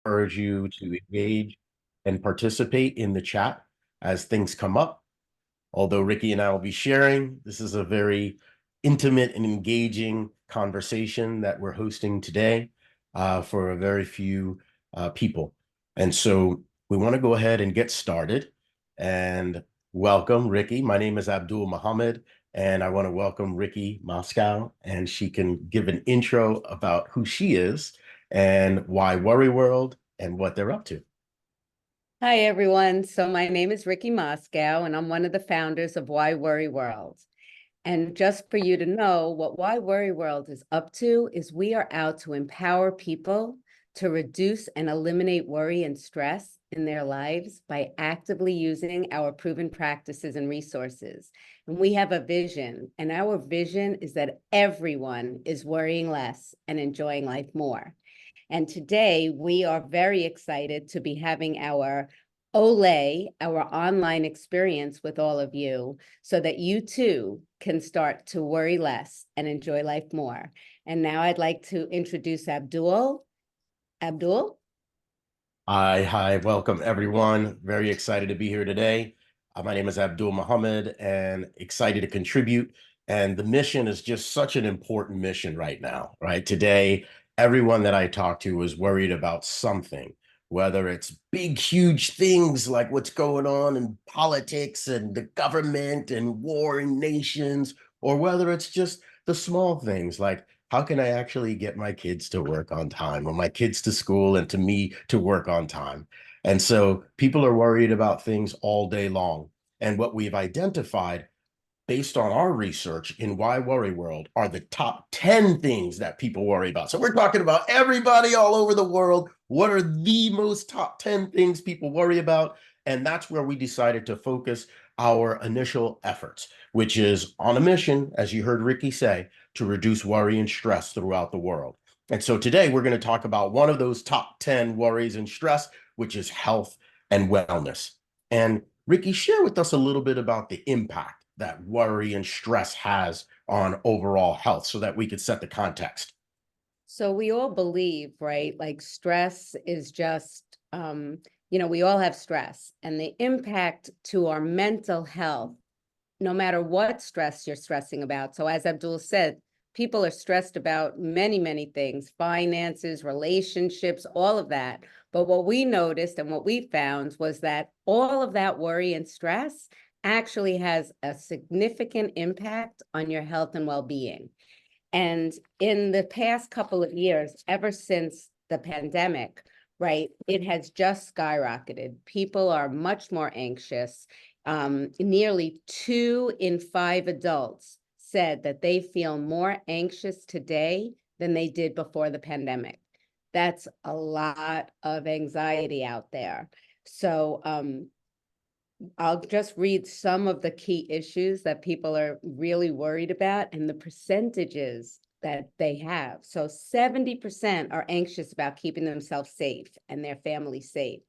Encourage you to engage and participate in the chat as things come up. Although Ricky and I will be sharing, this is a very intimate and engaging conversation that we're hosting today for a very few people. And so we want to go ahead and get started and welcome Ricky. My name is Abdul Muhammad, and I want to welcome Ricky Moscow, and she can give an intro about who she is and why Worry World and what they're up to. Hi, everyone. So my name is Ricky Moscow, and I'm one of the founders of Why Worry World. And just for you to know, what Why Worry World is up to is we are out to empower people to reduce and eliminate worry and stress in their lives by actively using our proven practices and resources. And we have a vision, and our vision is that everyone is worrying less and enjoying life more. And today we are very excited to be having our O.L.E, our online experience with all of you, so that you too can start to worry less and enjoy life more. And now I'd like to introduce Abdul. Abdul? Hi, welcome everyone. Very excited to be here today. My name is Abdul Muhammad and excited to contribute. And the mission is just such an important mission right now, right? Today, everyone that I talk to is worried about something, whether it's big, huge things like what's going on in politics and the government and warring nations, or whether it's just the small things like how can I actually get my kids to work on time or my kids to school and to me to work on time? And so people are worried about things all day long. And what we've identified based on our research in Why Worry World are the top 10 things that people worry about. So we're talking about everybody all over the world. What are the most top 10 things people worry about? And that's where we decided to focus our initial efforts, which is on a mission, as you heard Ricky say, to reduce worry and stress throughout the world. And so today we're going to talk about one of those top 10 worries and stress, which is health and wellness. And Ricky, share with us a little bit about the impact that worry and stress has on overall health so that we could set the context. So we all believe, right? Like stress is just, we all have stress, and the impact to our mental health, no matter what stress you're stressing about. So as Abdul said, people are stressed about many, many things, finances, relationships, all of that. But what we noticed and what we found was that all of that worry and stress actually has a significant impact on your health and well-being. And in the past couple of years, ever since the pandemic, right, it has just skyrocketed. People are much more anxious. Nearly 2 in 5 adults said that they feel more anxious today than they did before the pandemic. That's a lot of anxiety out there. So I'll just read some of the key issues that people are really worried about and the percentages that they have. So 70% are anxious about keeping themselves safe and their family safe.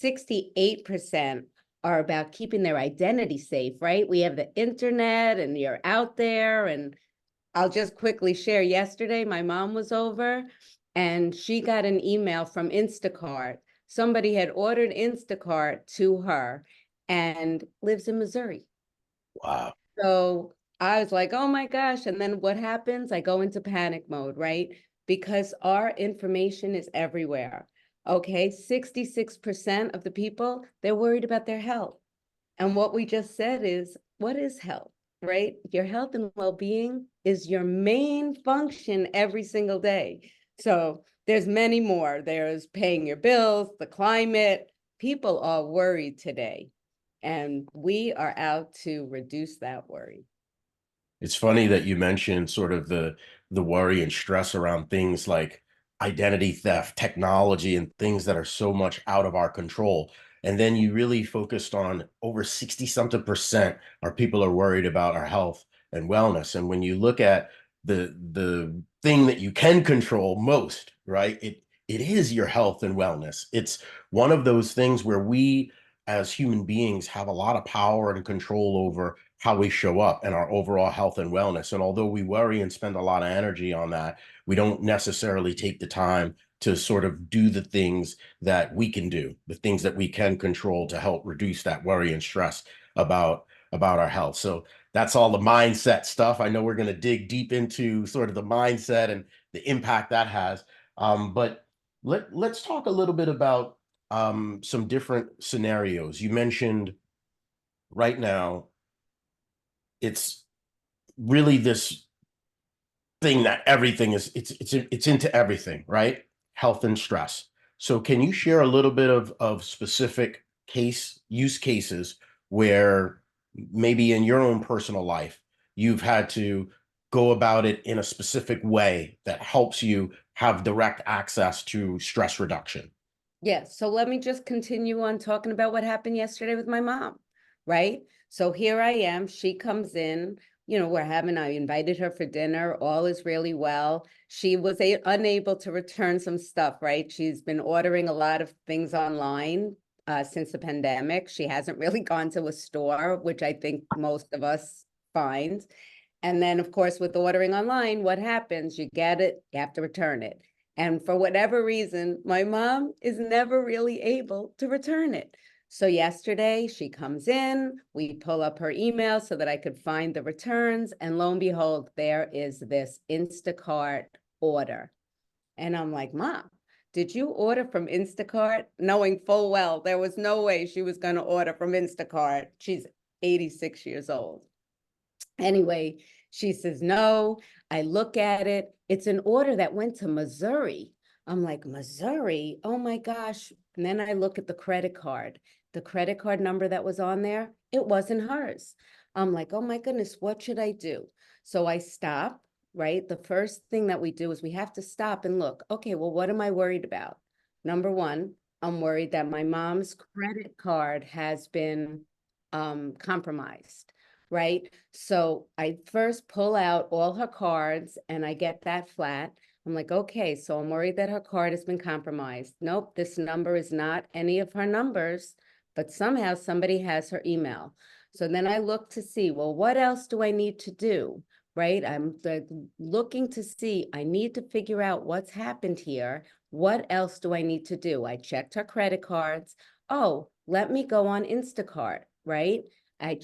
68% are about keeping their identity safe, right? We have the internet and you're out there. And I'll just quickly share, yesterday, my mom was over and she got an email from Instacart. Somebody had ordered Instacart to her and lives in Missouri. Wow. So I was like, oh my gosh. And then what happens? I go into panic mode, right? Because our information is everywhere. Okay, 66% of the people, they're worried about their health. And what we just said is, what is health, right? Your health and well-being is your main function every single day. So there's many more. There's paying your bills, the climate. People are worried today. And we are out to reduce that worry. It's funny that you mentioned sort of the worry and stress around things like identity theft, technology, and things that are so much out of our control. And then you really focused on over 60 something percent our people are worried about our health and wellness. And when you look at the thing that you can control most, right? It is your health and wellness. It's one of those things where we as human beings have a lot of power and control over how we show up and our overall health and wellness. And although we worry and spend a lot of energy on that, we don't necessarily take the time to sort of do the things that we can do, the things that we can control to help reduce that worry and stress about our health. So that's all the mindset stuff. I know we're going to dig deep into sort of the mindset and the impact that has. But let's talk a little bit about some different scenarios. You mentioned right now it's really this thing that everything is it's into everything, right? Health and stress. So can you share a little bit of specific use cases where maybe in your own personal life you've had to go about it in a specific way that helps you have direct access to stress reduction? Yes, so let me just continue on talking about what happened yesterday with my mom, right? So here I am, she comes in, I invited her for dinner, all is really well. She was unable to return some stuff, right? She's been ordering a lot of things online since the pandemic. She hasn't really gone to a store, which I think most of us find. And then, of course, with ordering online, what happens? You get it, you have to return it. And for whatever reason, my mom is never really able to return it. So yesterday she comes in, we pull up her email so that I could find the returns. And lo and behold, there is this Instacart order. And I'm like, Mom, did you order from Instacart? Knowing full well there was no way she was going to order from Instacart. She's 86 years old. Anyway, she says, no. I look at it. It's an order that went to Missouri. I'm like, Missouri? Oh my gosh. And then I look at the credit card. The credit card number that was on there, it wasn't hers. I'm like, oh my goodness, what should I do? So I stop, right? The first thing that we do is we have to stop and look. Okay, well, what am I worried about? Number one, I'm worried that my mom's credit card has been compromised, right? So I first pull out all her cards and I get that flat. I'm like, okay, so I'm worried that her card has been compromised. Nope, this number is not any of her numbers, but somehow somebody has her email. So then I look to see, well, what else do I need to do? Right? I'm looking to see, I need to figure out what's happened here. What else do I need to do? I checked her credit cards. Oh, let me go on Instacart, right? I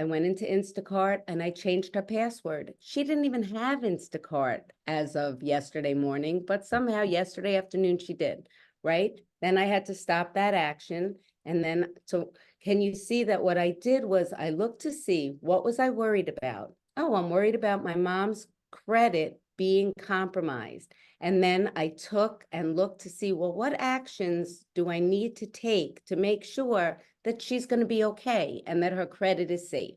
went into Instacart and I changed her password. She didn't even have Instacart as of yesterday morning, but somehow yesterday afternoon she did, right? Then I had to stop that action. And then, so can you see that what I did was I looked to see what was I worried about? Oh, I'm worried about my mom's credit being compromised. And then I took and looked to see, well, what actions do I need to take to make sure that she's going to be okay and that her credit is safe?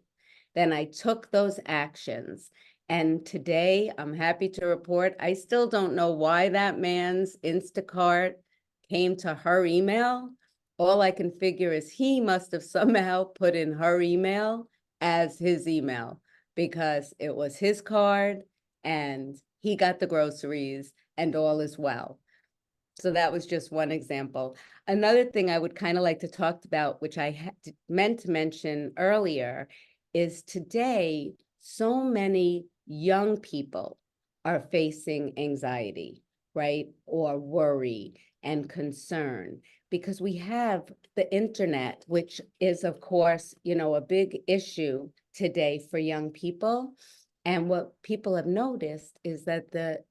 Then I took those actions. And today I'm happy to report, I still don't know why that man's Instacart came to her email. All I can figure is he must have somehow put in her email as his email because it was his card and he got the groceries and all is well. So that was just one example. Another thing I would kind of like to talk about, which I meant to mention earlier, is today so many young people are facing anxiety, right? Or worry and concern because we have the internet, which is, of course, a big issue today for young people. And what people have noticed is that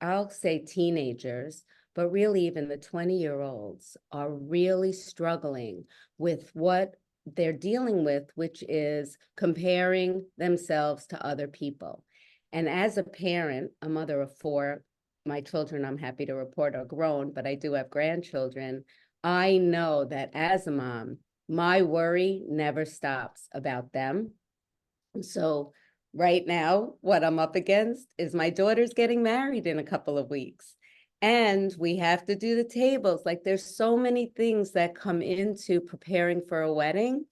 I'll say teenagers, but really even the 20-year-olds are really struggling with what they're dealing with, which is comparing themselves to other people. And as a parent, a mother of four, my children, I'm happy to report, are grown, but I do have grandchildren. I know that as a mom, my worry never stops about them. So right now, what I'm up against is my daughter's getting married in a couple of weeks. And we have to do the tables. Like there's so many things that come into preparing for a wedding.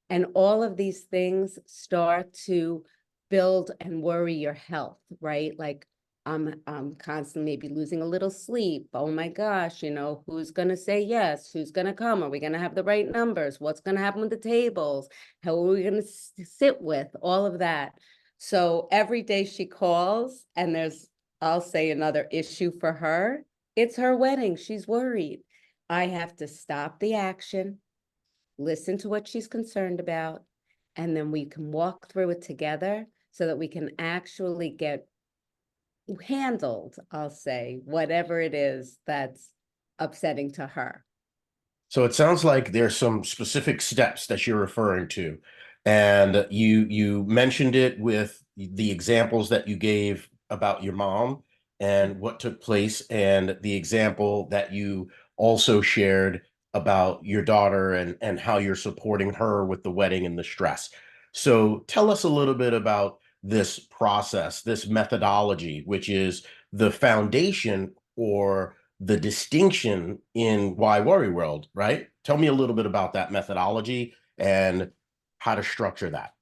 And all of these things start to build and worry your health, right? Like I'm constantly maybe losing a little sleep. Oh my gosh, who's going to say yes? Who's going to come? Are we going to have the right numbers? What's going to happen with the tables? How are we going to sit with all of that? So every day she calls and I'll say another issue for her. It's her wedding. She's worried. I have to stop the action, listen to what she's concerned about, and then we can walk through it together so that we can actually get handled, I'll say, whatever it is that's upsetting to her. So it sounds like there's some specific steps that you're referring to. And you mentioned it with the examples that you gave about your mom and what took place, and the example that you also shared about your daughter and how you're supporting her with the wedding and the stress. So tell us a little bit about this process, this methodology, which is the foundation or the distinction in Why Worry World, right? Tell me a little bit about that methodology and how to structure that.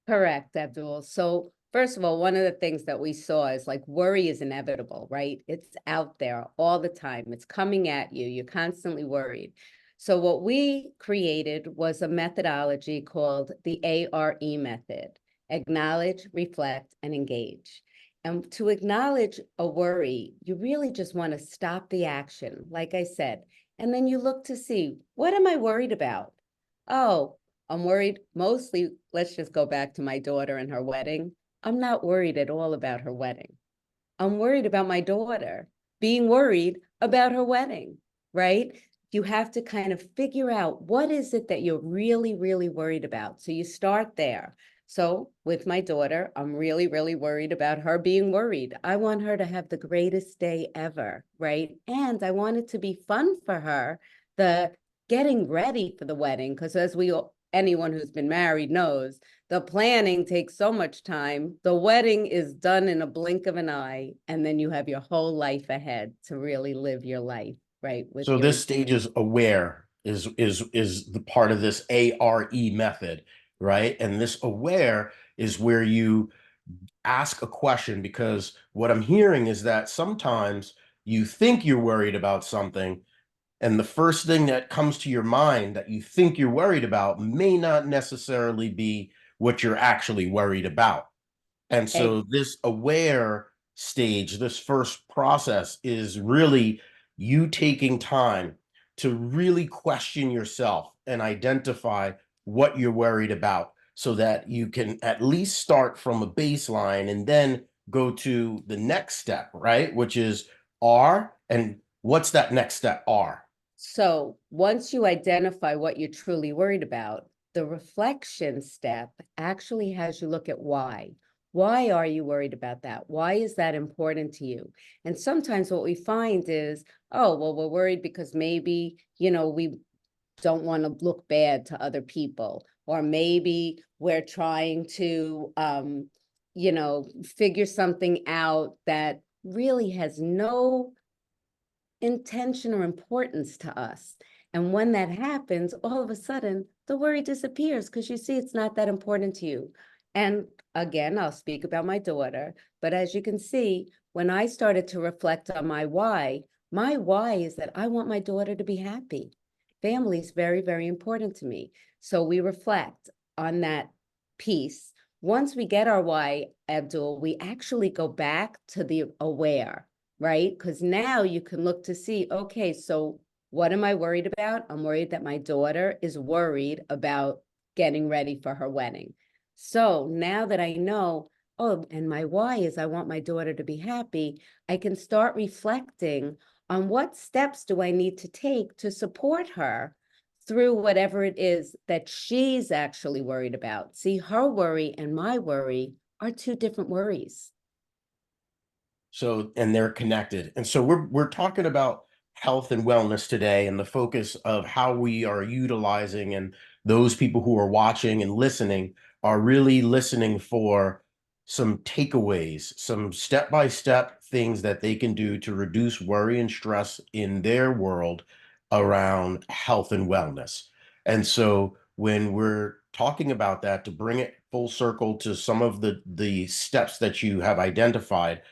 Correct, Abdul. So, first of all, one of the things that we saw is like worry is inevitable, right? It's out there all the time. It's coming at you. You're constantly worried. So, what we created was a methodology called the A.R.E method: acknowledge, reflect, and engage. And to acknowledge a worry, you really just want to stop the action, like I said, and then you look to see, what am I worried about? Oh, I'm worried mostly, let's just go back to my daughter and her wedding. I'm not worried at all about her wedding. I'm worried about my daughter being worried about her wedding, right? You have to kind of figure out what is it that you're really, really worried about. So you start there. So with my daughter, I'm really, really worried about her being worried. I want her to have the greatest day ever, right? And I want it to be fun for her, the getting ready for the wedding, because as anyone who's been married knows, the planning takes so much time. The wedding is done in a blink of an eye, and then you have your whole life ahead to really live your life, right? With So your this stage is aware is the part of this ARE method, right? And this aware is where you ask a question, because what I'm hearing is that sometimes you think you're worried about something, and the first thing that comes to your mind that you think you're worried about may not necessarily be what you're actually worried about. And egg. so this aware stage, this first process is really you taking time to really question yourself and identify what you're worried about so that you can at least start from a baseline and then go to the next step, right? Which is R. And what's that next step? R. So once you identify what you're truly worried about, the reflection step actually has you look at why. Why are you worried about that? Why is that important to you? And sometimes what we find is, oh, well, we're worried because maybe, we don't want to look bad to other people, or maybe we're trying to, figure something out that really has no intention or importance to us. And when that happens, all of a sudden, the worry disappears because you see it's not that important to you. And again, I'll speak about my daughter, but as you can see, when I started to reflect on my why is that I want my daughter to be happy. Family is very, very important to me. So we reflect on that piece. Once we get our why, Abdul, we actually go back to the aware, right? Because now you can look to see, okay, so what am I worried about? I'm worried that my daughter is worried about getting ready for her wedding. So now that I know, oh, and my why is I want my daughter to be happy, I can start reflecting on what steps do I need to take to support her through whatever it is that she's actually worried about. See, her worry and my worry are two different worries. So, and they're connected. And so we're talking about health and wellness today, and the focus of how we are utilizing, and those people who are watching and listening are really listening for some takeaways, some step-by-step things that they can do to reduce worry and stress in their world around health and wellness. And so when we're talking about that, to bring it full circle to some of the steps that you have identified,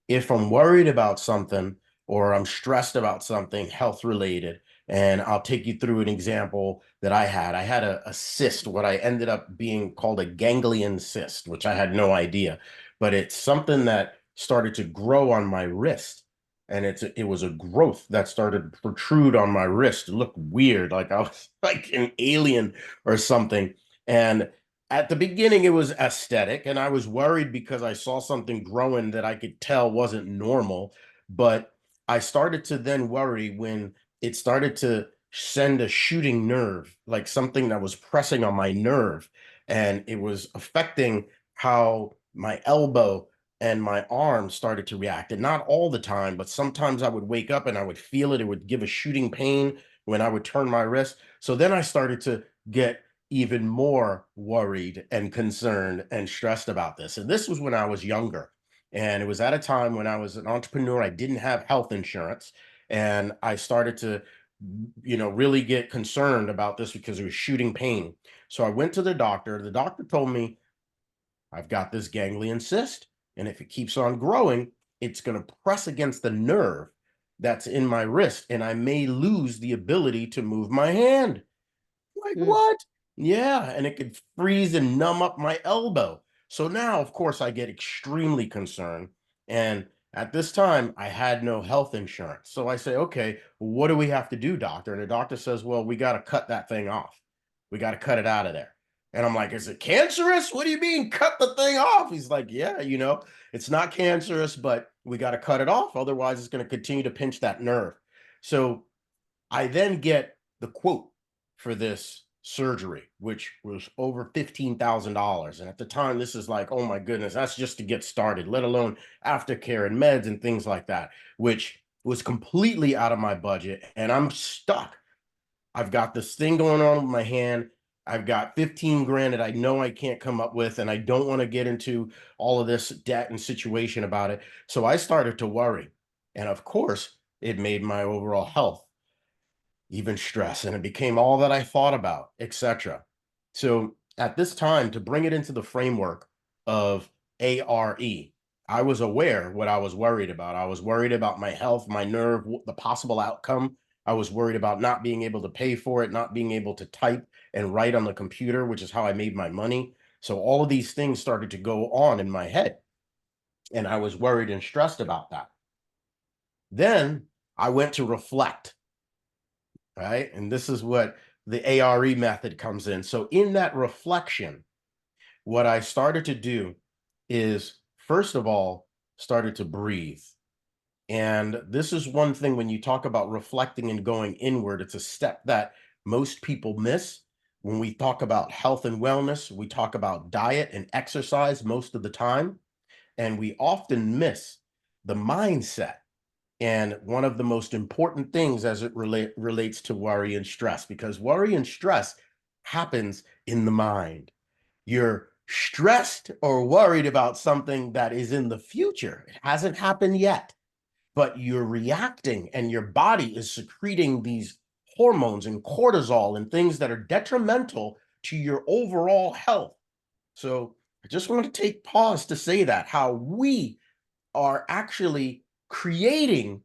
if I'm worried about something or I'm stressed about something health related, and I'll take you through an example that I had. I had a cyst, what I ended up being called a ganglion cyst, which I had no idea, but it's something that started to grow on my wrist. and it was a growth that started to protrude on my wrist. It looked weird, like I was like an alien or something. And at the beginning, it was aesthetic, and I was worried because I saw something growing that I could tell wasn't normal. But I started to then worry when it started to send a shooting nerve, like something that was pressing on my nerve, and it was affecting how my elbow and my arm started to react. And not all the time, but sometimes I would wake up and I would feel it. It would give a shooting pain when I would turn my wrist. So then I started to get even more worried and concerned and stressed about this. And this was when I was younger. And it was at a time when I was an entrepreneur. I didn't have health insurance. And I started to, really get concerned about this because it was shooting pain. So I went to the doctor. The doctor told me, I've got this ganglion cyst, and if it keeps on growing, it's going to press against the nerve that's in my wrist, and I may lose the ability to move my hand. Like, Mm. what? Yeah, and it could freeze and numb up my elbow. So now, of course, I get extremely concerned. And at this time, I had no health insurance. So I say, okay, what do we have to do, doctor? And the doctor says, well, we got to cut that thing off. We got to cut it out of there. And I'm like, is it cancerous? What do you mean, cut the thing off? He's like, yeah, it's not cancerous, but we got to cut it off. Otherwise, it's going to continue to pinch that nerve. So I then get the quote for this surgery, which was over $15,000. And at the time, this is like, oh my goodness, that's just to get started, let alone aftercare and meds and things like that, which was completely out of my budget. And I'm stuck. I've got this thing going on with my hand. I've got 15 grand that I know I can't come up with, and I don't want to get into all of this debt and situation about it. So I started to worry. And of course, it made my overall health even stress, and it became all that I thought about, etc. So at this time, to bring it into the framework of A.R.E, I was aware what I was worried about. I was worried about my health, my nerve, the possible outcome. I was worried about not being able to pay for it, not being able to type and write on the computer, which is how I made my money. So all of these things started to go on in my head, and I was worried and stressed about that. Then I went to reflect, right? And this is what the A.R.E method comes in. So in that reflection, what I started to do is, first of all, started to breathe. And this is one thing when you talk about reflecting and going inward, it's a step that most people miss. When we talk about health and wellness, we talk about diet and exercise most of the time, and we often miss the mindset, and one of the most important things as it relates to worry and stress, because worry and stress happens in the mind. You're stressed or worried about something that is in the future. It hasn't happened yet, but you're reacting and your body is secreting these hormones and cortisol and things that are detrimental to your overall health. So I just want to take pause to say that how we are actually creating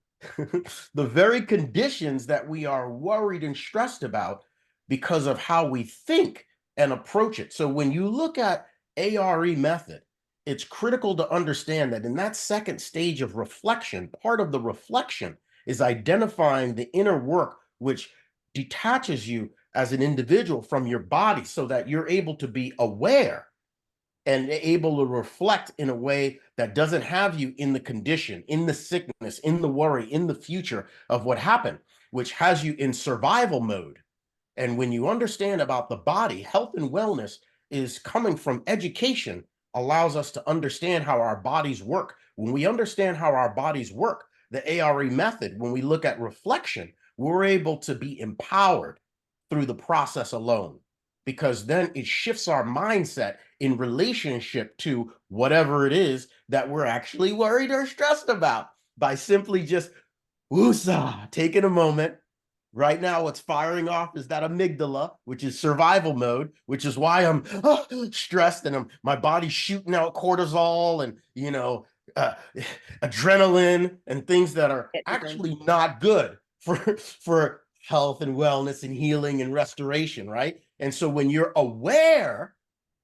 the very conditions that we are worried and stressed about because of how we think and approach it. So when you look at A.R.E method, it's critical to understand that in that second stage of reflection, part of the reflection is identifying the inner work which detaches you as an individual from your body so that you're able to be aware and able to reflect in a way that doesn't have you in the condition, in the sickness, in the worry, in the future of what happened, which has you in survival mode. And when you understand about the body, health and wellness is coming from education, allows us to understand how our bodies work. When we understand how our bodies work, the A.R.E method, when we look at reflection, we're able to be empowered through the process alone, because then it shifts our mindset in relationship to whatever it is that we're actually worried or stressed about by simply just woosah, taking a moment. Right now, what's firing off is that amygdala, which is survival mode, which is why I'm stressed and my body's shooting out cortisol and, uh, adrenaline and things that are Getting done. actually not good for health and wellness and healing and restoration, right? And so when you're aware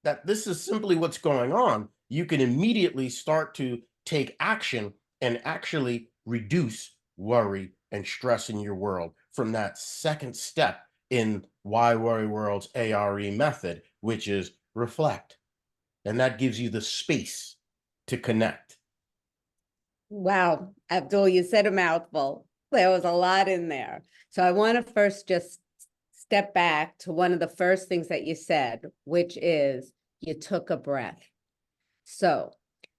that this is simply what's going on, you can immediately start to take action and actually reduce worry, and stress in your world from that second step in Why Worry World's A.R.E method, which is reflect. And that gives you the space to connect. Wow, Abdul, you said a mouthful. There was a lot in there. So I want to first just step back to one of the first things that you said, which is you took a breath. So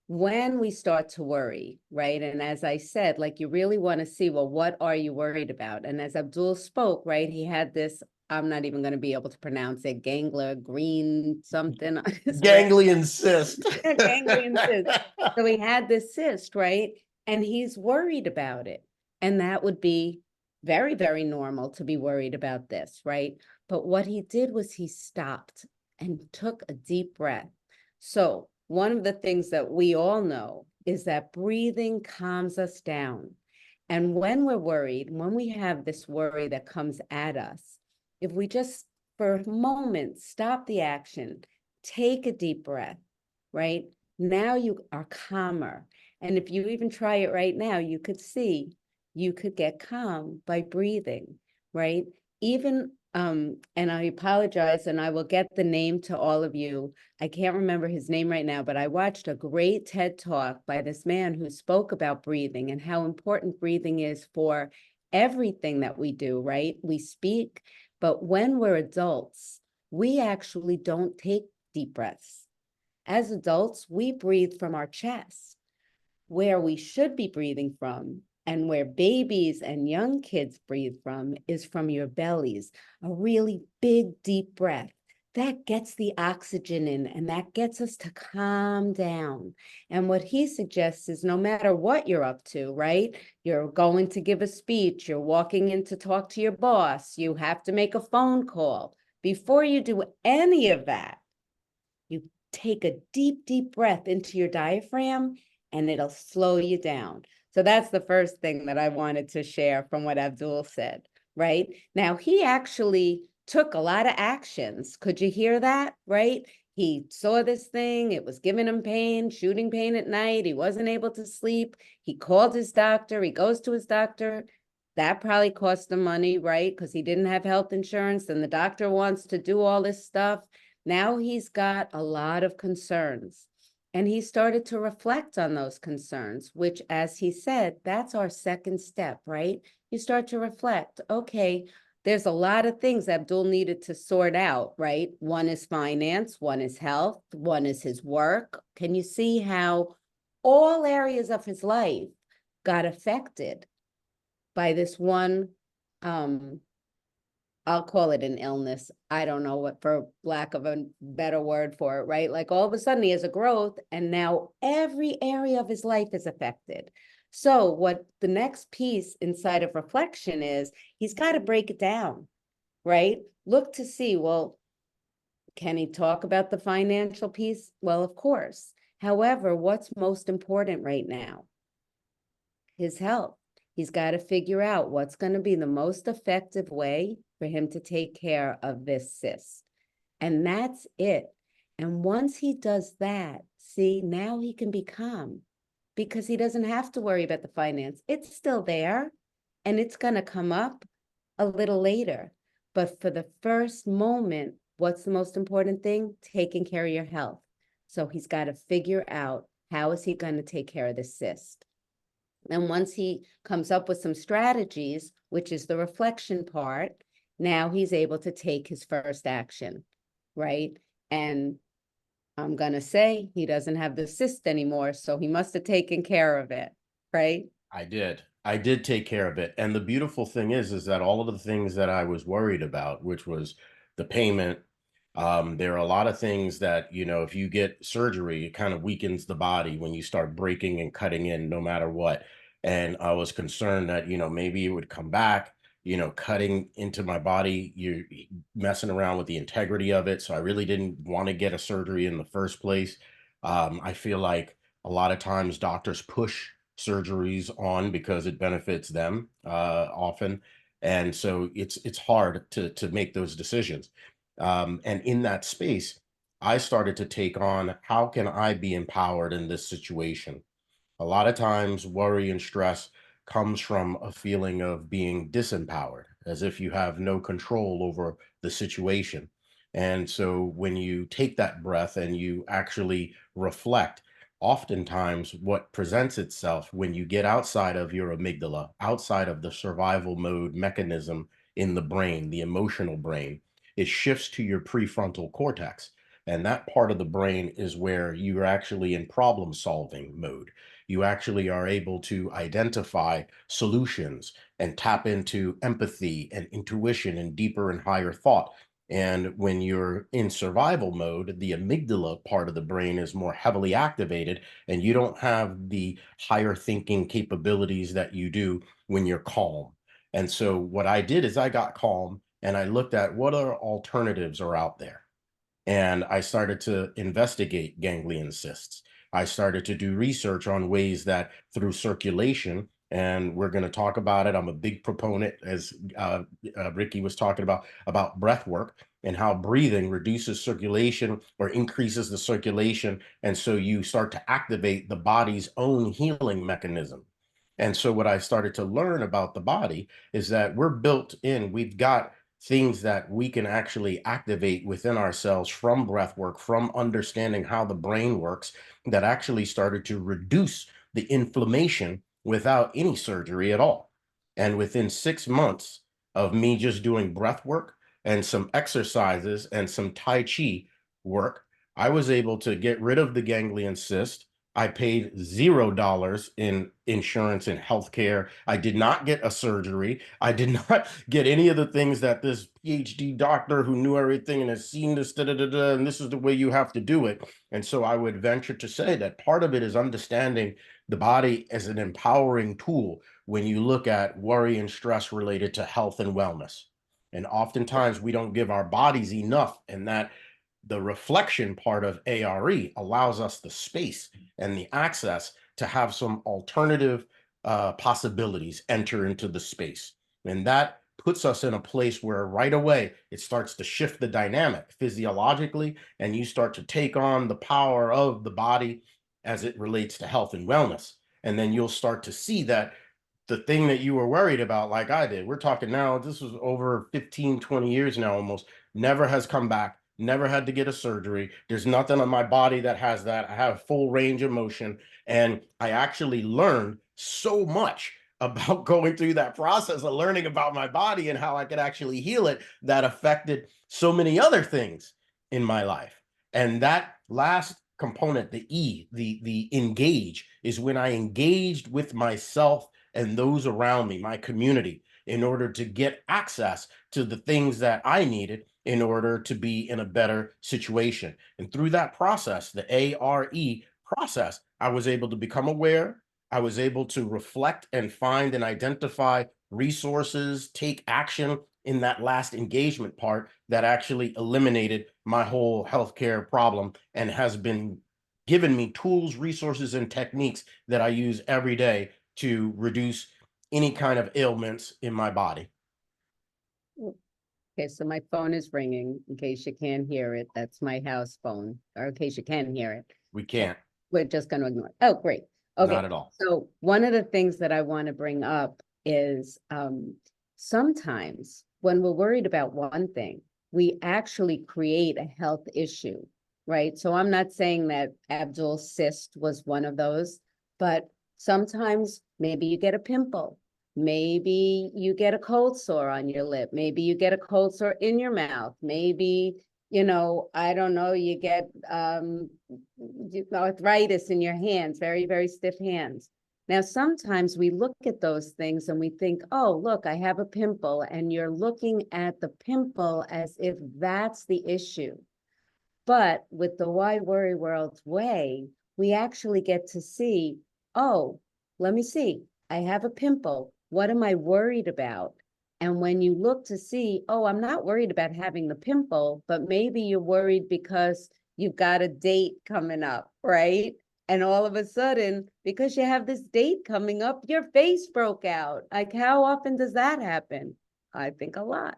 when we start to worry, right? And as I said, like you really want to see, well, what are you worried about? And as Abdul spoke, right, he had this, I'm not even going to be able to pronounce it, gangler, green, something on his wrist. Ganglion cyst. Ganglion cyst. So he had this cyst, right? And he's worried about it. And that would be very, very normal to be worried about this, right? But what he did was he stopped and took a deep breath. So one of the things that we all know is that breathing calms us down. And when we're worried, when we have this worry that comes at us, if we just for a moment stop the action, take a deep breath, right? Now you are calmer. And if you even try it right now, you could see you could get calm by breathing, right? Even, and I apologize, and I will get the name to all of you. I can't remember his name right now, but I watched a great TED Talk by this man who spoke about breathing and how important breathing is for everything that we do, right? We speak, but when we're adults, we actually don't take deep breaths. As adults, we breathe from our chest. Where we should be breathing from and where babies and young kids breathe from is from your bellies, a really big, deep breath. That gets the oxygen in and that gets us to calm down. And what he suggests is no matter what you're up to, right? You're going to give a speech, you're walking in to talk to your boss, you have to make a phone call. Before you do any of that, you take a deep, deep breath into your diaphragm and it'll slow you down. So that's the first thing that I wanted to share from what Abdul said, right? Now, he actually took a lot of actions. Could you hear that, right? He saw this thing, it was giving him pain, shooting pain at night. He wasn't able to sleep. He called his doctor, he goes to his doctor. That probably cost him money, right? Because he didn't have health insurance and the doctor wants to do all this stuff. Now he's got a lot of concerns. And he started to reflect on those concerns, which, as he said, that's our second step, right? You start to reflect, okay, there's a lot of things Abdul needed to sort out, right? One is finance, one is health, one is his work. Can you see how all areas of his life got affected by this one I'll call it an illness. I don't know what, for lack of a better word for it, right? Like all of a sudden he has a growth and now every area of his life is affected. So what the next piece inside of reflection is, he's got to break it down, right? Look to see, well, can he talk about the financial piece? Well, of course. However, what's most important right now? His health. He's got to figure out what's going to be the most effective way for him to take care of this cyst. And that's it. And once he does that, see, now he can be calm because he doesn't have to worry about the finance. It's still there and it's going to come up a little later. But for the first moment, what's the most important thing? Taking care of your health. So he's got to figure out how is he going to take care of this cyst. And once he comes up with some strategies, which is the reflection part, now he's able to take his first action, right? And I'm going to say he doesn't have the cyst anymore, so he must have taken care of it, right? I did. I did take care of it. And the beautiful thing is that all of the things that I was worried about, which was the payment, there are a lot of things that, if you get surgery, it kind of weakens the body when you start breaking and cutting in no matter what. And I was concerned that, maybe it would come back, cutting into my body, you're messing around with the integrity of it. So I really didn't want to get a surgery in the first place. I feel like a lot of times doctors push surgeries on because it benefits them often, and so it's hard to make those decisions. And in that space, I started to take on, how can I be empowered in this situation? A lot of times, worry and stress comes from a feeling of being disempowered, as if you have no control over the situation. And so when you take that breath and you actually reflect, oftentimes what presents itself when you get outside of your amygdala, outside of the survival mode mechanism in the brain, the emotional brain, it shifts to your prefrontal cortex. And that part of the brain is where you're actually in problem solving mode. You actually are able to identify solutions and tap into empathy and intuition and deeper and higher thought. And when you're in survival mode, the amygdala part of the brain is more heavily activated, and you don't have the higher thinking capabilities that you do when you're calm. And so, what I did is I got calm and I looked at what other alternatives are out there. And I started to investigate ganglion cysts. I started to do research on ways that through circulation, and we're going to talk about it. I'm a big proponent, as Ricky was talking about breath work and how breathing reduces circulation or increases the circulation. And so you start to activate the body's own healing mechanism. And so what I started to learn about the body is that we're built in, we've got things that we can actually activate within ourselves from breath work, from understanding how the brain works, that actually started to reduce the inflammation without any surgery at all. And within 6 months of me just doing breath work and some exercises and some Tai Chi work, I was able to get rid of the ganglion cyst. I paid $0 in insurance and healthcare. I did not get a surgery. I did not get any of the things that this PhD doctor who knew everything and has seen this, da, da, da, da, and this is the way you have to do it. And so I would venture to say that part of it is understanding the body as an empowering tool when you look at worry and stress related to health and wellness. And oftentimes we don't give our bodies enough, and that the reflection part of A.R.E allows us the space and the access to have some alternative possibilities enter into the space. And that puts us in a place where right away it starts to shift the dynamic physiologically, and you start to take on the power of the body as it relates to health and wellness. And then you'll start to see that the thing that you were worried about, like I did, we're talking now, this was over 15, 20 years now almost, never has come back, never had to get a surgery. There's nothing on my body that has that. I have full range of motion. And I actually learned so much about going through that process of learning about my body and how I could actually heal it that affected so many other things in my life. And that last component, the E, the engage, is when I engaged with myself and those around me, my community, in order to get access to the things that I needed in order to be in a better situation. And through that process, the A.R.E process, I was able to become aware. I was able to reflect and find and identify resources, take action in that last engagement part that actually eliminated my whole healthcare problem and has been given me tools, resources, and techniques that I use every day to reduce any kind of ailments in my body. Okay, so my phone is ringing, in case you can't hear it. That's my house phone, or in case you can hear it. We So can't, we're just gonna ignore it. Oh, great. not Okay, at all. so one of the things that I want to bring up is sometimes when we're worried about one thing, we actually create a health issue, right? So I'm not saying that Abdul's cyst was one of those, but sometimes maybe you get a pimple. Maybe you get a cold sore on your lip. Maybe you get a cold sore in your mouth. Maybe, I don't know, you get arthritis in your hands, very, very stiff hands. Now, sometimes we look at those things and we think, oh, look, I have a pimple, and you're looking at the pimple as if that's the issue. But with the Why Worry World's way, we actually get to see, oh, let me see, I have a pimple. What am I worried about? And when you look to see, oh, I'm not worried about having the pimple, but maybe you're worried because you've got a date coming up, right? And all of a sudden, because you have this date coming up, your face broke out. Like, how often does that happen? I think a lot.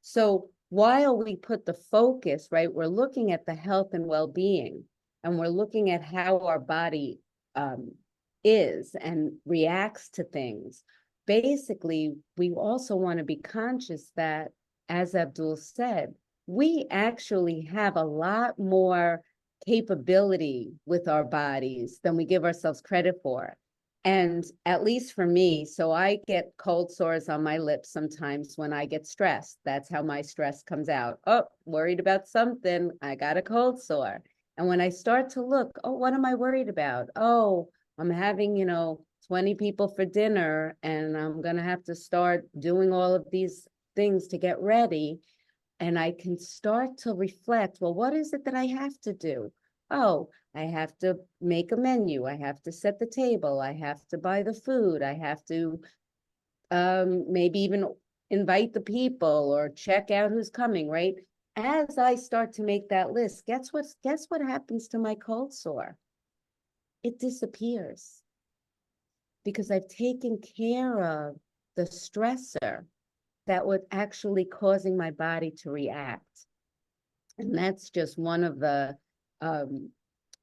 So while we put the focus, right, we're looking at the health and well-being, and we're looking at how our body is and reacts to things. Basically, we also want to be conscious that, as Abdul said, we actually have a lot more capability with our bodies than we give ourselves credit for. And at least for me, so I get cold sores on my lips sometimes when I get stressed. That's how my stress comes out. Oh, worried about something. I got a cold sore. And when I start to look, oh, what am I worried about? Oh, I'm having, 20 people for dinner and I'm going to have to start doing all of these things to get ready. And I can start to reflect, well, what is it that I have to do? Oh, I have to make a menu. I have to set the table. I have to buy the food. I have to maybe even invite the people or check out who's coming, right? As I start to make that list, guess what happens to my cold sore? It disappears because I've taken care of the stressor that was actually causing my body to react. And that's just one of the, um,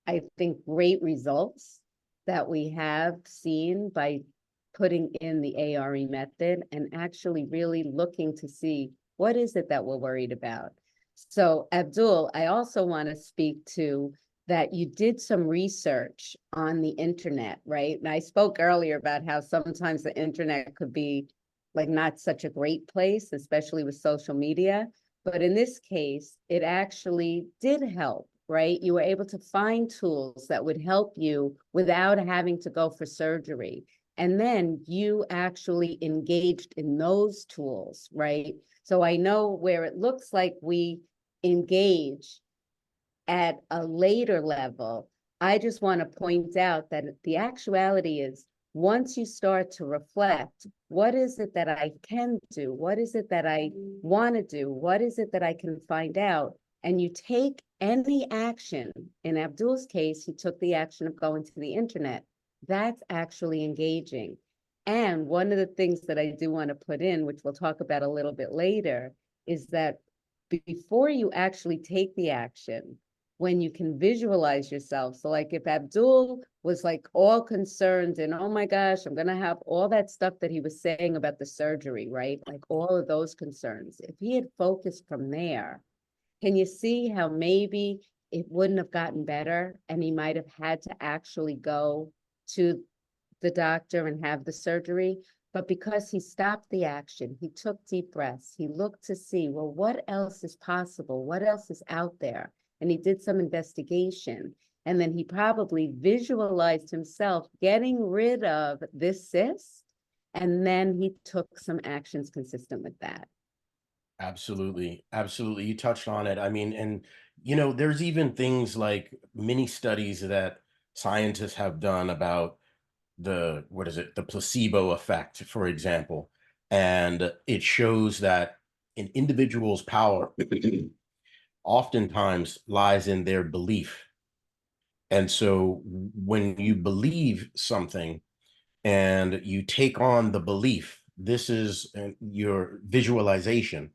I think, great results that we have seen by putting in the A.R.E method and actually really looking to see what is it that we're worried about. So, Abdul, I also want to speak to that you did some research on the internet, right? And I spoke earlier about how sometimes the internet could be like not such a great place, especially with social media. But in this case, it actually did help, right? You were able to find tools that would help you without having to go for surgery. And then you actually engaged in those tools, right? So I know where it looks like we engage at a later level, I just want to point out that the actuality is once you start to reflect, what is it that I can do? What is it that I want to do? What is it that I can find out? And you take any action. In Abdul's case, he took the action of going to the internet. That's actually engaging. And one of the things that I do want to put in, which we'll talk about a little bit later, is that before you actually take the action, when you can visualize yourself. So like if Abdul was like all concerned and oh my gosh, I'm gonna have all that stuff that he was saying about the surgery, right? Like all of those concerns. If he had focused from there, can you see how maybe it wouldn't have gotten better and he might have had to actually go to the doctor and have the surgery? But because he stopped the action, he took deep breaths, he looked to see, well, what else is possible? What else is out there? And he did some investigation. And then he probably visualized himself getting rid of this cyst. And then he took some actions consistent with that. Absolutely. Absolutely. You touched on it. I mean, and there's even things like mini studies that scientists have done about what is it, the placebo effect, for example. And it shows that an individual's power oftentimes lies in their belief. And so when you believe something, and you take on the belief. This is your visualization,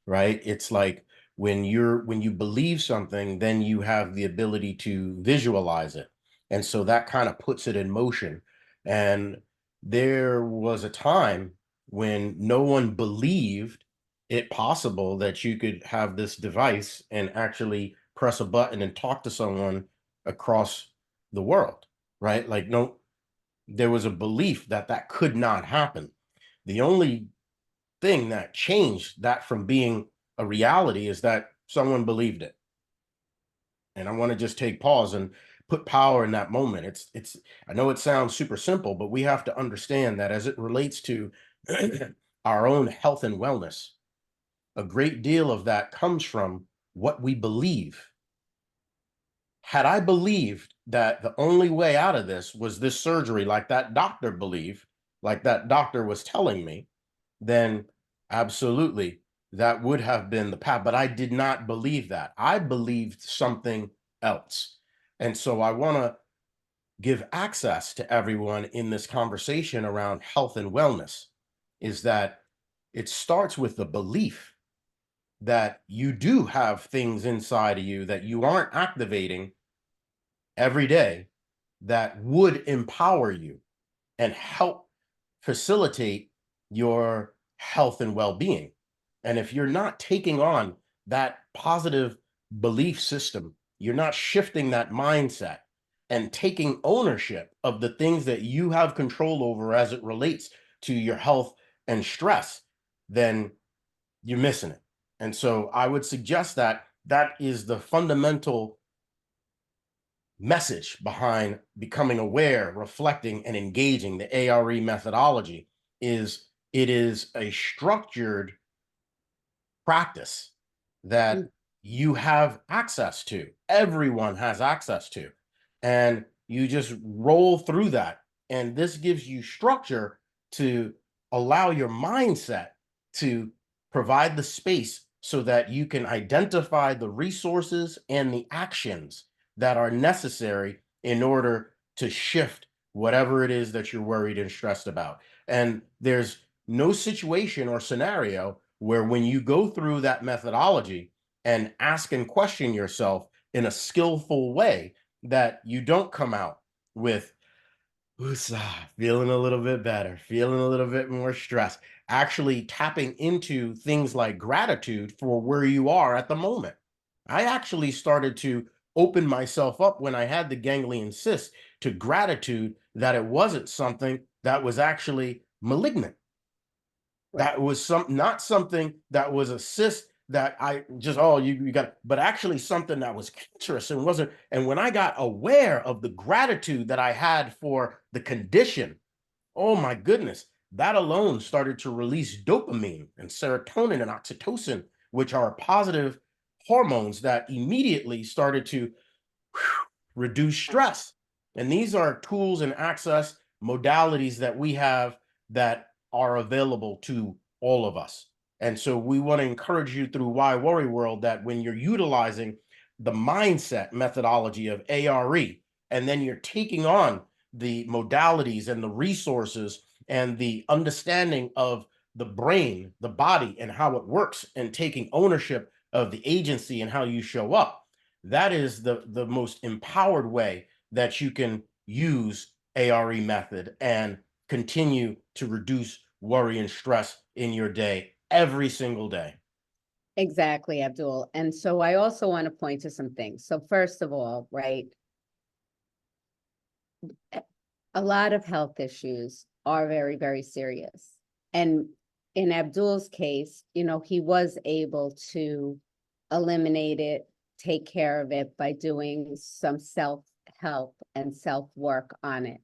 right? It's like when you believe something, then you have the ability to visualize it. And so that kind of puts it in motion. And there was a time when no one believed it possible that you could have this device and actually press a button and talk to someone across the world, right? Like no, there was a belief that that could not happen. The only thing that changed that from being a reality is that someone believed it. And I want to just take pause and put power in that moment. I know it sounds super simple, but we have to understand that as it relates to our own health and wellness, a great deal of that comes from what we believe. Had I believed that the only way out of this was this surgery, like that doctor believed, like that doctor was telling me, then absolutely that would have been the path. But I did not believe that. I believed something else. And so I want to give access to everyone in this conversation around health and wellness is that it starts with the belief that you do have things inside of you that you aren't activating every day that would empower you and help facilitate your health and well-being. And if you're not taking on that positive belief system, you're not shifting that mindset and taking ownership of the things that you have control over as it relates to your health and stress, then you're missing it. And so I would suggest that that is the fundamental message behind becoming aware, reflecting, and engaging. The A.R.E methodology is it is a structured practice Mm. that you have access to. Everyone has access to. And you just roll through that. And this gives you structure to allow your mindset to provide the space so that you can identify the resources and the actions that are necessary in order to shift whatever it is that you're worried and stressed about. And there's no situation or scenario where when you go through that methodology and ask and question yourself in a skillful way that you don't come out with "Woosah," feeling a little bit better, feeling a little bit more stressed, actually tapping into things like gratitude for where you are at the moment. I actually started to open myself up when I had the ganglion cyst to gratitude that it wasn't something that was actually malignant. Right. That was not something that was a cyst that I just, oh, you got, but actually something that was cancerous and wasn't. And when I got aware of the gratitude that I had for the condition, oh my goodness, that alone started to release dopamine and serotonin and oxytocin, which are positive hormones that immediately started to reduce stress. And these are tools and access modalities that we have that are available to all of us. And so we want to encourage you through Why Worry World that when you're utilizing the mindset methodology of A.R.E, and then you're taking on the modalities and the resources and the understanding of the brain, the body, and how it works, and taking ownership of the agency and how you show up, that is the most empowered way that you can use A.R.E method and continue to reduce worry and stress in your day every single day. Exactly, Abdul. And so I also want to point to some things. So first of all, right, a lot of health issues are very, very serious. And in Abdul's case, he was able to eliminate it, take care of it by doing some self-help and self-work on it.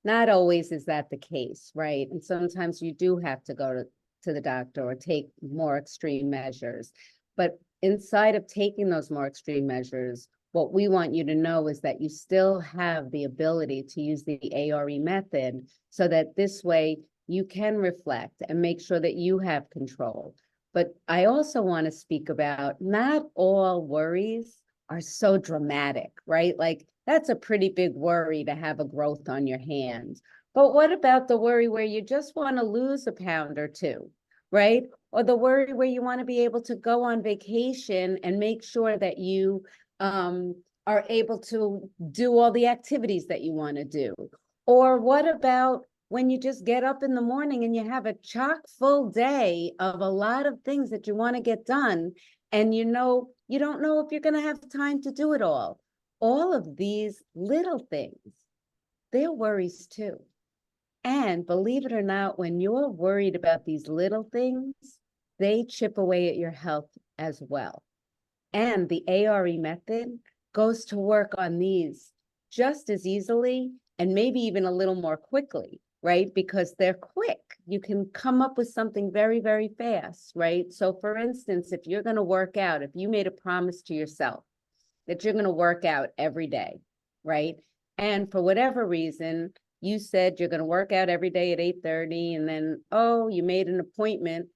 Not always is that the case, right? And sometimes you do have to go to the doctor or take more extreme measures. But inside of taking those more extreme measures, what we want you to know is that you still have the ability to use the A.R.E method so that this way you can reflect and make sure that you have control. But I also want to speak about not all worries are so dramatic, right? Like that's a pretty big worry to have a growth on your hand. But what about the worry where you just want to lose a pound or two, right? Or the worry where you want to be able to go on vacation and make sure that you are able to do all the activities that you want to do? Or what about when you just get up in the morning and you have a chock full day of a lot of things that you want to get done, and you don't know if you're going to have time to do it all? All of these little things, they're worries too. And believe it or not, when you're worried about these little things, they chip away at your health as well. And the A.R.E method goes to work on these just as easily and maybe even a little more quickly, right? Because they're quick. You can come up with something very, very fast, right? So for instance, if you're going to work out, if you made a promise to yourself that you're going to work out every day, right? And for whatever reason, you said you're going to work out every day at 8:30, and then, oh, you made an appointment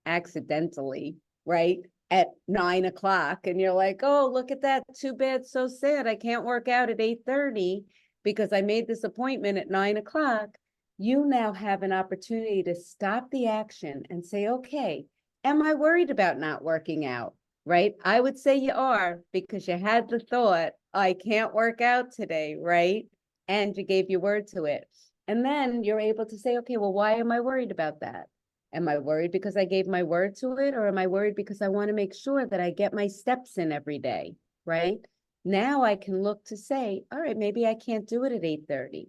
accidentally, right, at 9 o'clock, and you're like, oh, look at that, too bad, so sad, I can't work out at 8:30 because I made this appointment at 9 o'clock. You now have an opportunity to stop the action and say, okay, am I worried about not working out? Right? I would say you are, because you had the thought, I can't work out today, right? And you gave your word to it. And then you're able to say, okay, well, why am I worried about that? Am I worried because I gave my word to it? Or am I worried because I want to make sure that I get my steps in every day, right? Now I can look to say, all right, maybe I can't do it at 8:30.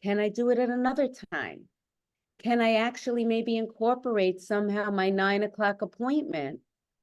Can I do it at another time? Can I actually maybe incorporate somehow my 9 o'clock appointment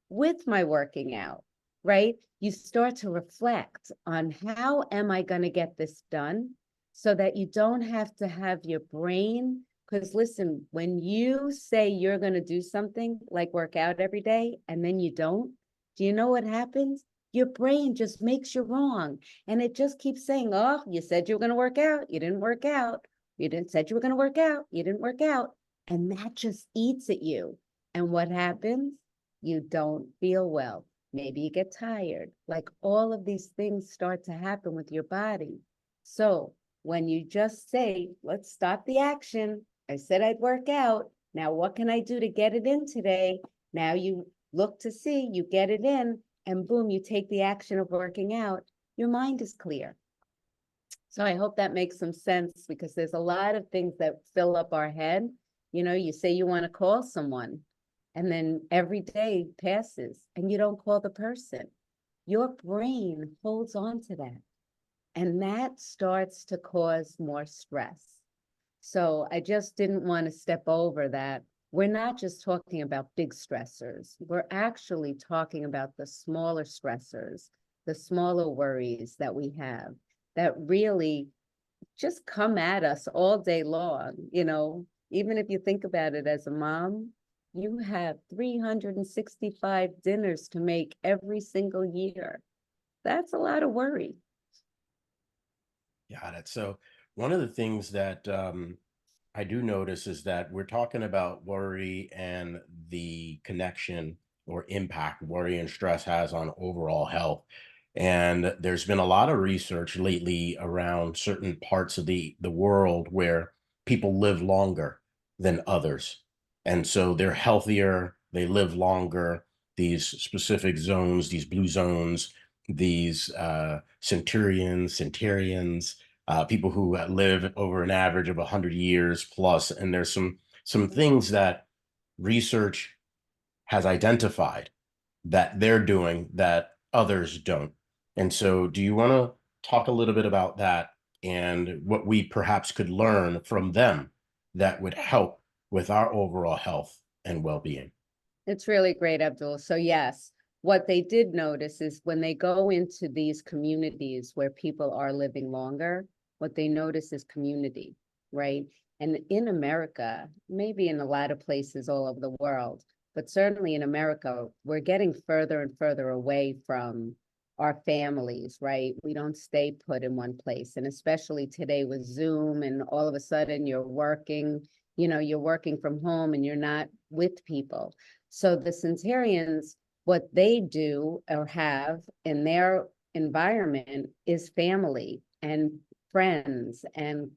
with my working out, right? You start to reflect on how am I going to get this done so that you don't have to have your brain. Because listen, when you say you're going to do something like work out every day and then you don't, do you know what happens? Your brain just makes you wrong. And it just keeps saying, oh, you said you were going to work out. You didn't work out. You didn't said you were going to work out. You didn't work out. And that just eats at you. And what happens? You don't feel well. Maybe you get tired. Like all of these things start to happen with your body. So when you just say, let's stop the action. I said I'd work out. Now, what can I do to get it in today? Now you look to see, you get it in, and boom, you take the action of working out. Your mind is clear. So I hope that makes some sense because there's a lot of things that fill up our head. You know, you say you want to call someone, and then every day passes and you don't call the person. Your brain holds on to that, and that starts to cause more stress. So I just didn't want to step over that. We're not just talking about big stressors. We're actually talking about the smaller stressors, the smaller worries that we have that really just come at us all day long. You know, even if you think about it as a mom, you have 365 dinners to make every single year. That's a lot of worry. Got it. So one of the things that I do notice is that we're talking about worry and the connection or impact worry and stress has on overall health. And there's been a lot of research lately around certain parts of the world where people live longer than others. And so they're healthier, they live longer, these specific zones, these blue zones, these centurions, people who live over an average of 100 years plus. And there's some things that research has identified that they're doing that others don't. And so, do you want to talk a little bit about that and what we perhaps could learn from them that would help with our overall health and well-being? It's really great, Abdul. So yes, what they did notice is when they go into these communities where people are living longer, what they notice is community, right? And in America, maybe in a lot of places all over the world, but certainly in America, we're getting further and further away from our families, right? We don't stay put in one place. And especially today with Zoom and all of a sudden you're working, you're working from home and you're not with people. So the centurions, what they do or have in their environment is family and friends and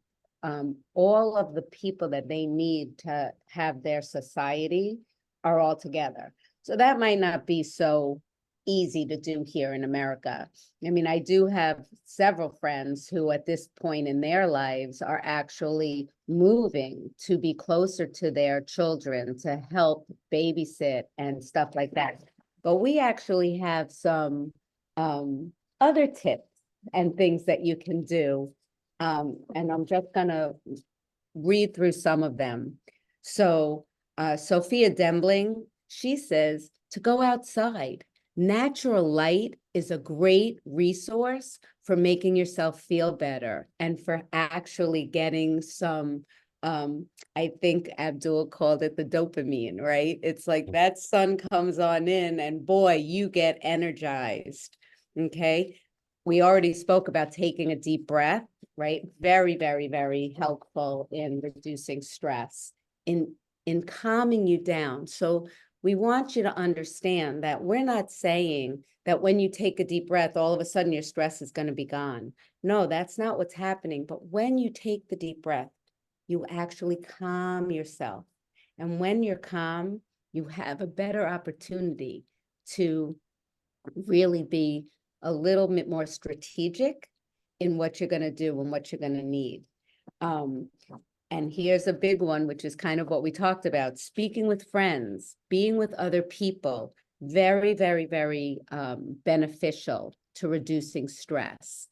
all of the people that they need to have their society are all together. So that might not be so easy to do here in America. I mean, I do have several friends who at this point in their lives are actually moving to be closer to their children to help babysit and stuff like that. But we actually have some other tips and things that you can do. And I'm just gonna read through some of them. So Sophia Dembling, she says to go outside. Natural light is a great resource for making yourself feel better and for actually getting some, I think Abdul called it the dopamine, right? It's like that sun comes on in and boy, you get energized, okay? We already spoke about taking a deep breath, right? Very, very, very helpful in reducing stress, in calming you down. So we want you to understand that we're not saying that when you take a deep breath, all of a sudden your stress is going to be gone. No, that's not what's happening. But when you take the deep breath, you actually calm yourself. And when you're calm, you have a better opportunity to really be a little bit more strategic in what you're going to do and what you're going to need. Um, and here's a big one, which is kind of what we talked about, speaking with friends, being with other people, very, very, very beneficial to reducing stress.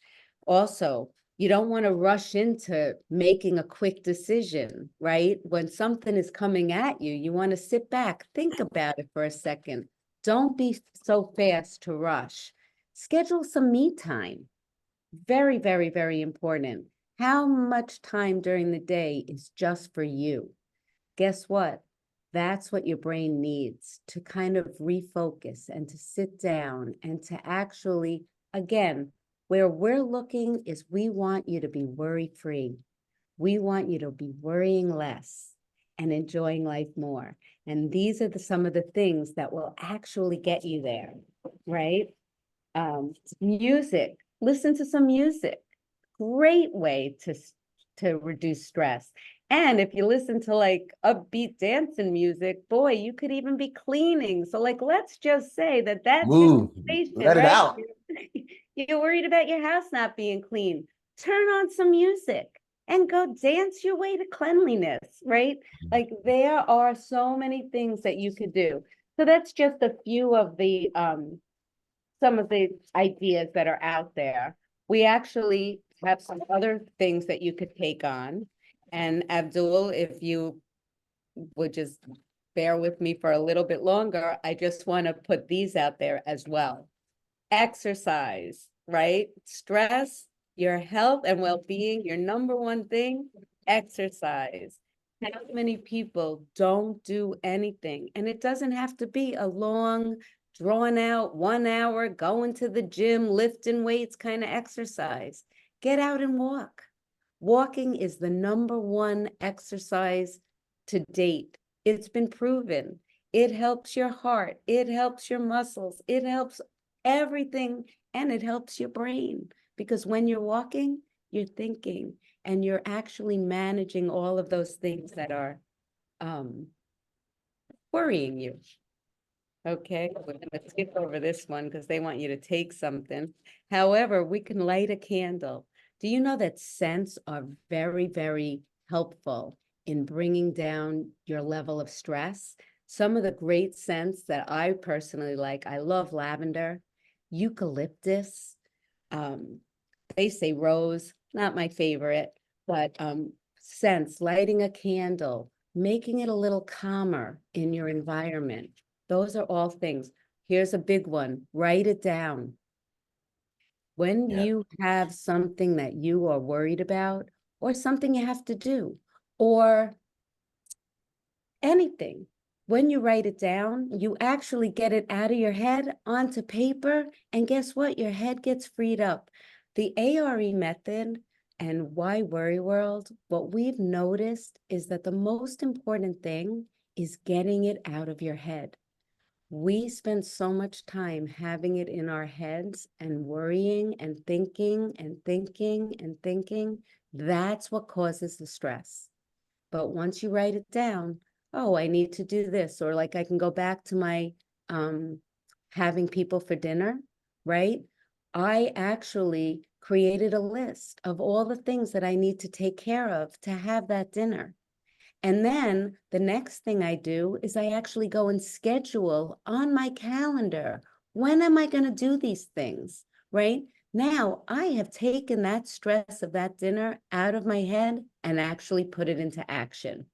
Also, you don't want to rush into making a quick decision, right? When something is coming at you, you want to sit back, think about it for a second. Don't be so fast to rush. Schedule some me time. Very, very, very important. How much time during the day is just for you? Guess what? That's what your brain needs to kind of refocus and to sit down and to actually, again, where we're looking is we want you to be worry-free. We want you to be worrying less and enjoying life more. And these are some of the things that will actually get you there, right? Music, listen to some music. Great way to reduce stress. And if you listen to like upbeat dancing music, boy, you could even be cleaning. So like, let's just say that that Move, situation, let it right? out. You're worried about your house not being clean. Turn on some music and go dance your way to cleanliness, right? Like there are so many things that you could do. So that's just a few of the some of the ideas that are out there. We actually have some other things that you could take on. And Abdul, if you would just bear with me for a little bit longer, I just want to put these out there as well. Exercise, right? Stress, your health and well-being, your number one thing, exercise. How many people don't do anything? And it doesn't have to be a long, drawn out 1 hour, going to the gym, lifting weights kind of exercise. Get out and walk. Walking is the number one exercise to date. It's been proven. It helps your heart. It helps your muscles. It helps everything, and it helps your brain, because when you're walking, you're thinking and you're actually managing all of those things that are worrying you. Okay, we're gonna skip over this one because they want you to take something. However, we can light a candle. Do you know that scents are very, very helpful in bringing down your level of stress? Some of the great scents that I personally like, I love lavender, eucalyptus, um, they say rose, not my favorite, but scents, lighting a candle, making it a little calmer in your environment. Those are all things. Here's a big one. Write it down. When Yeah. you have something that you are worried about, or something you have to do, or anything, when you write it down, you actually get it out of your head onto paper. And guess what? Your head gets freed up. The A.R.E. method and Why Worry World, what we've noticed is that the most important thing is getting it out of your head. We spend so much time having it in our heads and worrying and thinking and thinking and thinking. That's what causes the stress. But once you write it down, oh, I need to do this, or like I can go back to my having people for dinner, right? I actually created a list of all the things that I need to take care of to have that dinner. And then the next thing I do is I actually go and schedule on my calendar. When am I going to do these things? Right? Now I have taken that stress of that dinner out of my head and actually put it into action.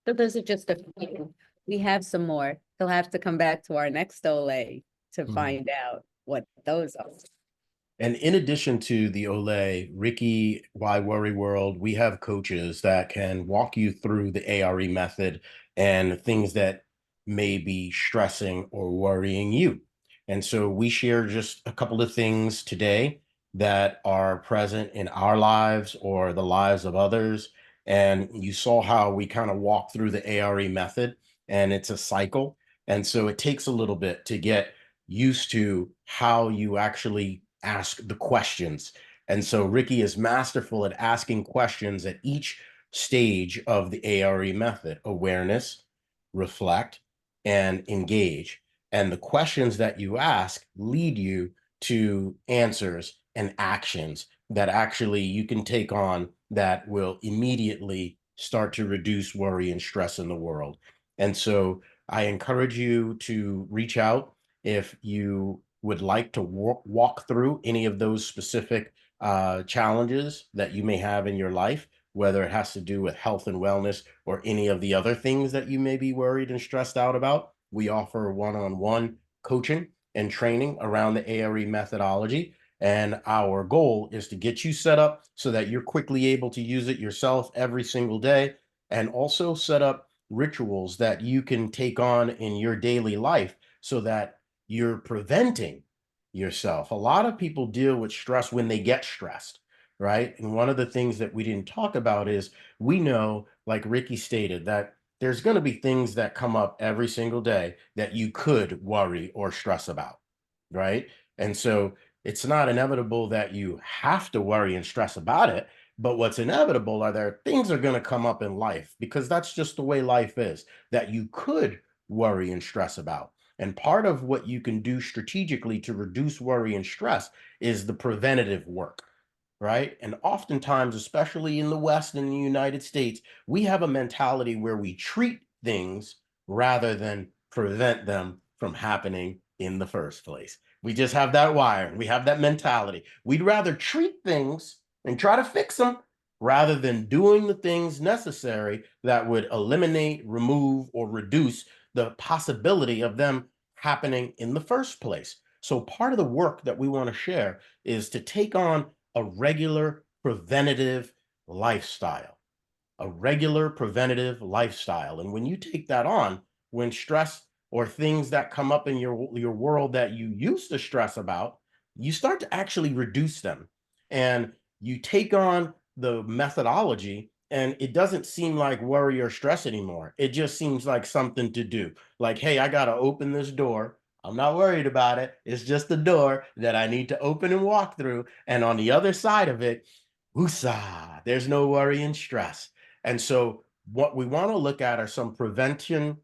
So those are just a few. We have some more. They'll have to come back to our next O.L.E to Mhm. find out what those are. And in addition to the Olay, Ricky, Why Worry World, we have coaches that can walk you through the A.R.E. method and things that may be stressing or worrying you. And so we share just a couple of things today that are present in our lives or the lives of others. And you saw how we kind of walk through the A.R.E. method, and it's a cycle. And so it takes a little bit to get used to how you actually ask the questions. And so Ricky is masterful at asking questions at each stage of the A.R.E. method: awareness, reflect, and engage. And the questions that you ask lead you to answers and actions that actually you can take on that will immediately start to reduce worry and stress in the world. And so I encourage you to reach out if you would like to walk through any of those specific challenges that you may have in your life, whether it has to do with health and wellness or any of the other things that you may be worried and stressed out about. We offer one-on-one coaching and training around the A.R.E methodology. And our goal is to get you set up so that you're quickly able to use it yourself every single day, and also set up rituals that you can take on in your daily life so that you're preventing yourself. A lot of people deal with stress when they get stressed, right? And one of the things that we didn't talk about is we know, like Ricky stated, that there's going to be things that come up every single day that you could worry or stress about, right? And so it's not inevitable that you have to worry and stress about it, but what's inevitable are there things are going to come up in life, because that's just the way life is, that you could worry and stress about. And part of what you can do strategically to reduce worry and stress is the preventative work, right? And oftentimes, especially in the West and the United States, we have a mentality where we treat things rather than prevent them from happening in the first place. We just have that wire. We have that mentality. We'd rather treat things and try to fix them rather than doing the things necessary that would eliminate, remove, or reduce the possibility of them happening in the first place. So part of the work that we want to share is to take on a regular preventative lifestyle, a regular preventative lifestyle. And when you take that on, when stress or things that come up in your world that you used to stress about, you start to actually reduce them. And you take on the methodology, and it doesn't seem like worry or stress anymore. It just seems like something to do. Like, hey, I got to open this door. I'm not worried about it. It's just the door that I need to open and walk through. And on the other side of it, woosah, there's no worry and stress. And so what we want to look at are some prevention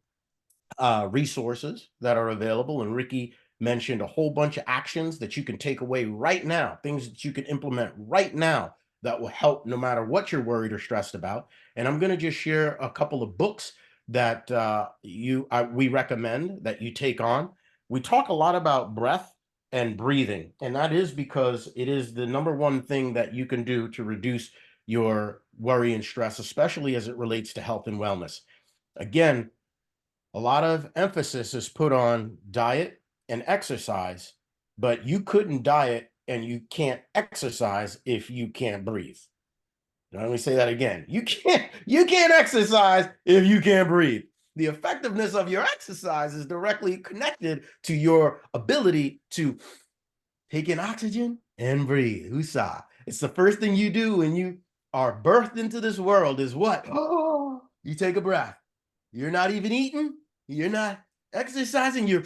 resources that are available. And Ricky mentioned a whole bunch of actions that you can take away right now, things that you can implement right now that will help no matter what you're worried or stressed about. And I'm going to just share a couple of books that we recommend that you take on. We talk a lot about breath and breathing, and that is because it is the number one thing that you can do to reduce your worry and stress, especially as it relates to health and wellness. Again, a lot of emphasis is put on diet and exercise, but you couldn't diet and you can't exercise if you can't breathe. Let me say that again. You can't exercise if you can't breathe. The effectiveness of your exercise is directly connected to your ability to take in oxygen and breathe. Usa. It's the first thing you do when you are birthed into this world is what? Oh, you take a breath. You're not even eating. You're not exercising. You're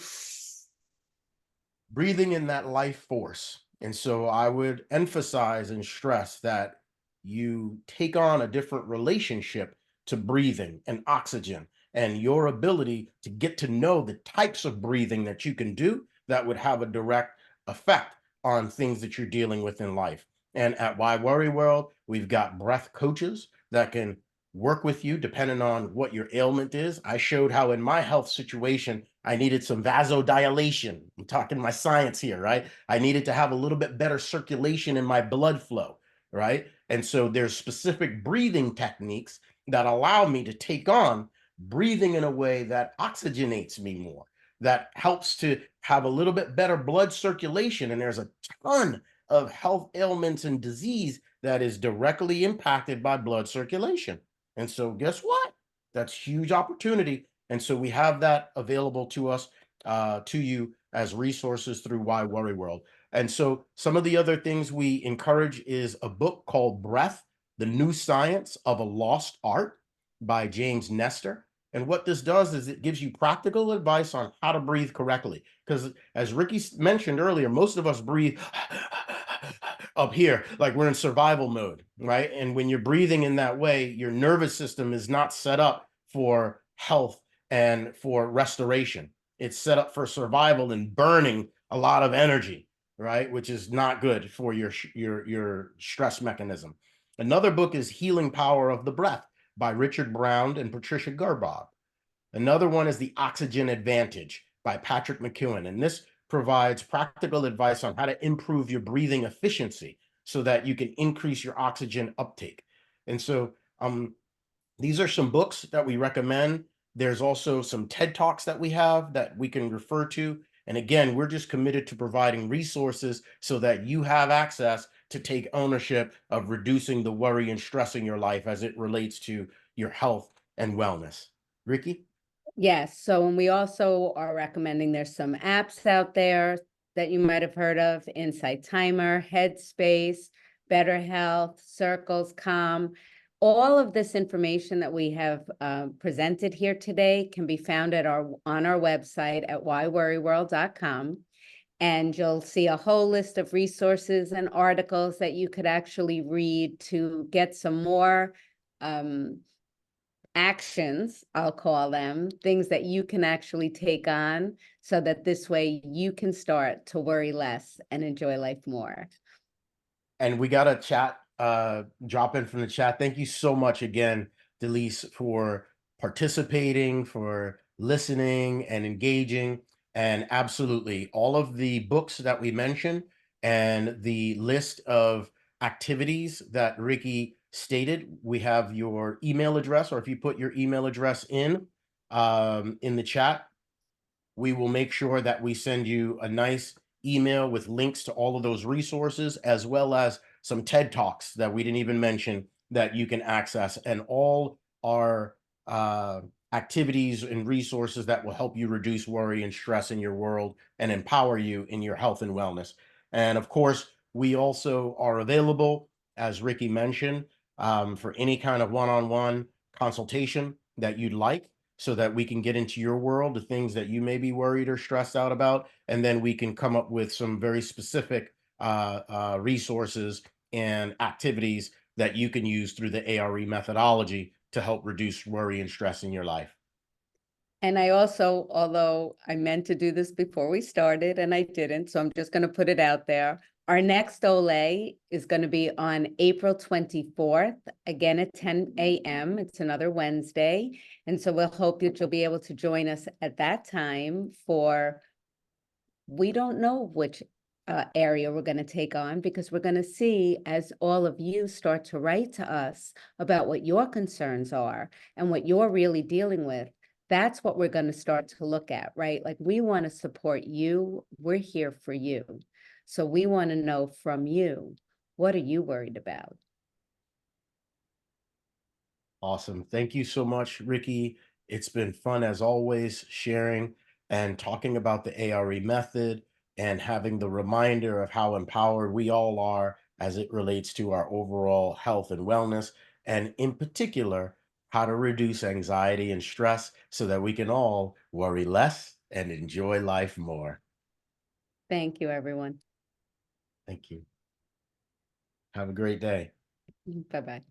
breathing in that life force. And so I would emphasize and stress that you take on a different relationship to breathing and oxygen, and your ability to get to know the types of breathing that you can do that would have a direct effect on things that you're dealing with in life. And at Why Worry World, we've got breath coaches that can work with you depending on what your ailment is. I showed how in my health situation, I needed some vasodilation. I'm talking my science here, right? I needed to have a little bit better circulation in my blood flow, right? And so there's specific breathing techniques that allow me to take on breathing in a way that oxygenates me more, that helps to have a little bit better blood circulation. And there's a ton of health ailments and disease that is directly impacted by blood circulation. And so guess what? That's huge opportunity. And so we have that available to us, to you as resources through Why Worry World. And so some of the other things we encourage is a book called Breath, The New Science of a Lost Art by James Nestor. And what this does is it gives you practical advice on how to breathe correctly. Because as Ricky mentioned earlier, most of us breathe up here, like we're in survival mode, right? And when you're breathing in that way, your nervous system is not set up for health and for restoration. It's set up for survival and burning a lot of energy, right? Which is not good for your stress mechanism. Another book is Healing Power of the Breath by Richard Brown and Patricia Garbob. Another one is The Oxygen Advantage by Patrick McKeown. And this provides practical advice on how to improve your breathing efficiency so that you can increase your oxygen uptake. And so these are some books that we recommend. There's also some TED Talks that we have that we can refer to. And again, we're just committed to providing resources so that you have access to take ownership of reducing the worry and stress in your life as it relates to your health and wellness. Ricky? Yes, so and we also are recommending there's some apps out there that you might have heard of, Insight Timer, Headspace, Better Health, Circles, Calm. All of this information that we have presented here today can be found at on our website at whyworryworld.com. And you'll see a whole list of resources and articles that you could actually read to get some more actions, I'll call them, things that you can actually take on so that this way you can start to worry less and enjoy life more. And we got a chat drop in from the chat. Thank you so much again, Delise, for participating, for listening and engaging. And absolutely, all of the books that we mentioned and the list of activities that Ricky stated, we have your email address, or if you put your email address in the chat, we will make sure that we send you a nice email with links to all of those resources, as well as some TED Talks that we didn't even mention that you can access, and all our activities and resources that will help you reduce worry and stress in your world and empower you in your health and wellness. And of course, we also are available, as Ricky mentioned, for any kind of one-on-one consultation that you'd like, so that we can get into your world, the things that you may be worried or stressed out about, and then we can come up with some very specific resources and activities that you can use through the A.R.E methodology to help reduce worry and stress in your life. And I also, although I meant to do this before we started and I didn't, so I'm just going to put it out there. Our next O.L.E is going to be on April 24th, again at 10 a.m. It's another Wednesday. And so we'll hope that you'll be able to join us at that time for, we don't know which area we're going to take on, because we're going to see as all of you start to write to us about what your concerns are and what you're really dealing with. That's what we're going to start to look at, right? Like, we want to support you. We're here for you. So we want to know from you, what are you worried about? Awesome. Thank you so much, Ricky. It's been fun as always, sharing and talking about the A.R.E method and having the reminder of how empowered we all are as it relates to our overall health and wellness, and in particular, how to reduce anxiety and stress so that we can all worry less and enjoy life more. Thank you, everyone. Thank you. Have a great day. Bye-bye.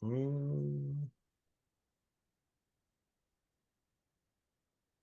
Mm.